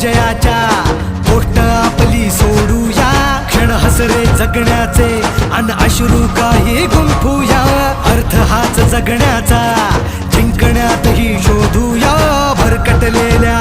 विजयाच्या गोष्ट आपली सोडूया, क्षण हसरे जगण्याचे अन अश्रू काही गुंफूया. अर्थ हाच जगण्याचा, जिंकण्यातही शोधूया भरकटलेल्या